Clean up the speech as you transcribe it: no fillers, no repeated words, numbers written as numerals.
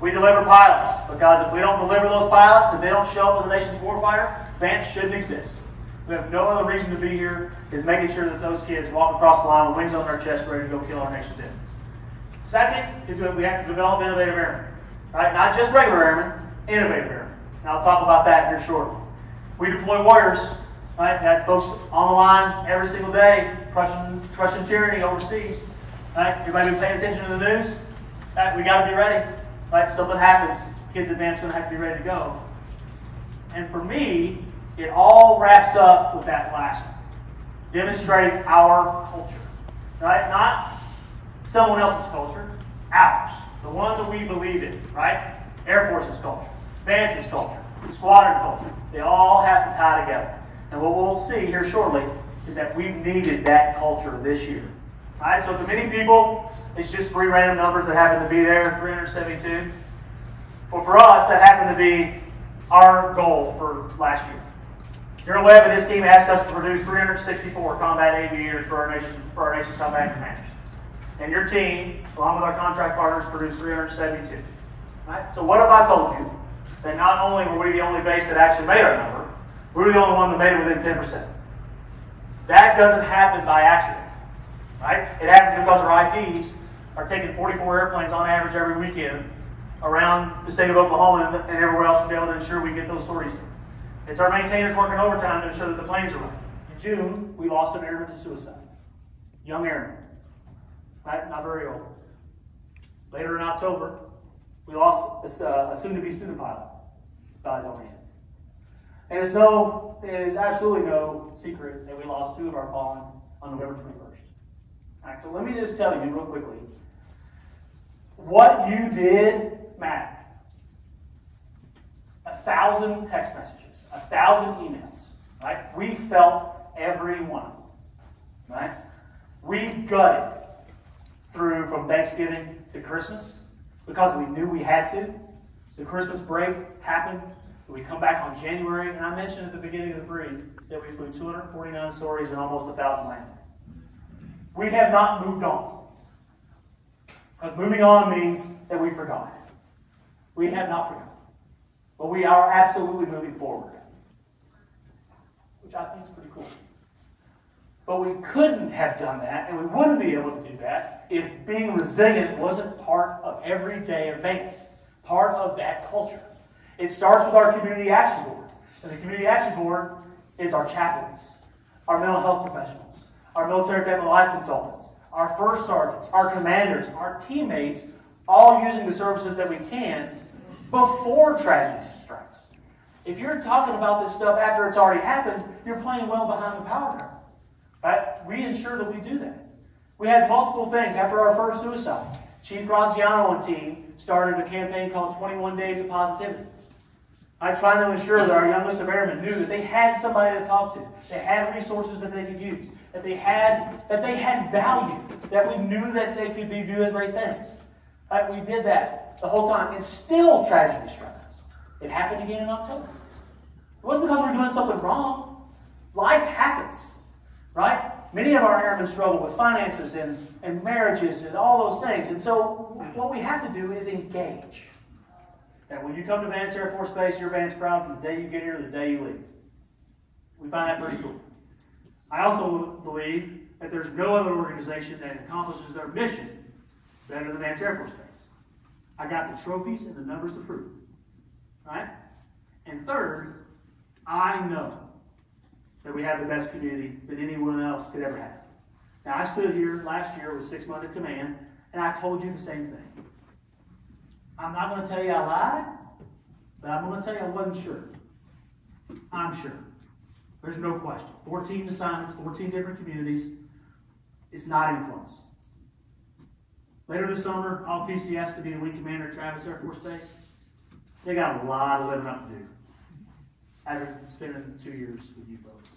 We deliver pilots, because if we don't deliver those pilots and they don't show up in the nation's warfighter, Vance shouldn't exist. We have no other reason to be here is making sure that those kids walk across the line with wings on their chest ready to go kill our nation's enemies. Second is that we have to develop innovative airmen. Right? Not just regular airmen, innovative airmen. And I'll talk about that here shortly. We deploy warriors, right? That folks on the line every single day, crushing tyranny overseas. Right? Everybody been paying attention to the news? Right? We got to be ready. Right? If something happens, kids at Vance are going to have to be ready to go. And for me, it all wraps up with that last one. Demonstrating our culture. Right? Not someone else's culture, ours. The one that we believe in, right? Air Force's culture, Vance's culture, squadron culture. They all have to tie together. And what we'll see here shortly is that we've needed that culture this year. Right? So to many people, it's just three random numbers that happen to be there, 372. Well, for us, that happened to be our goal for last year. General Webb and his team asked us to produce 364 combat aviators for our nation's combat commanders. And your team, along with our contract partners, produced 372. Right? So what if I told you that not only were we the only base that actually made our number, we were the only one that made it within 10%. That doesn't happen by accident. Right? It happens because our IPs are taking 44 airplanes on average every weekend around the state of Oklahoma and everywhere else to be able to ensure we get those sorties done. It's our maintainers working overtime to ensure that the planes are right. In June, we lost an airman to suicide. Young airman. Right? Not very old. Later in October, we lost a soon-to-be student pilot by his own hands. And it is absolutely no secret that we lost two of our fallen on November 21st. All right, so let me just tell you real quickly, what you did mattered. 1,000 text messages, 1,000 emails, right? We felt every one of them, right? We gutted through from Thanksgiving to Christmas because we knew we had to. The Christmas break happened. We come back on January, and I mentioned at the beginning of the brief that we flew 249 stories and almost 1,000 landings. We have not moved on. Because moving on means that we forgot. We have not forgotten. But we are absolutely moving forward. Which I think is pretty cool. But we couldn't have done that, and we wouldn't be able to do that if being resilient wasn't part of everyday events, part of that culture. It starts with our Community Action Board. And the Community Action Board is our chaplains, our mental health professionals, our military family life consultants, our first sergeants, our commanders, our teammates, all using the services that we can before tragedy strikes. If you're talking about this stuff after it's already happened, you're playing well behind the power curve. Right? We ensure that we do that. We had multiple things after our first suicide. Chief Graziano and team started a campaign called 21 Days of Positivity. Trying to ensure that our young list of airmen knew that they had somebody to talk to, they had resources that they could use, that they had value, that we knew that they could be doing great things. Right? We did that the whole time, and still tragedy struck us. It happened again in October. It wasn't because we were doing something wrong. Life happens. Right? Many of our airmen struggle with finances and marriages and all those things. And so what we have to do is engage. That when you come to Vance Air Force Base, you're Vance proud from the day you get here to the day you leave. We find that pretty cool. I also believe that there's no other organization that accomplishes their mission better than Vance Air Force Base. I got the trophies and the numbers to prove it. Right? And third, I know that we have the best community that anyone else could ever have. Now, I stood here last year with 6 months of command, and I told you the same thing. I'm not going to tell you I lied, but I'm going to tell you I wasn't sure. I'm sure. There's no question. 14 assignments, 14 different communities. It's not even close. Later this summer, I'll PCS to be the wing commander at Travis Air Force Base. They got a lot of living up to do after spending 2 years with you folks.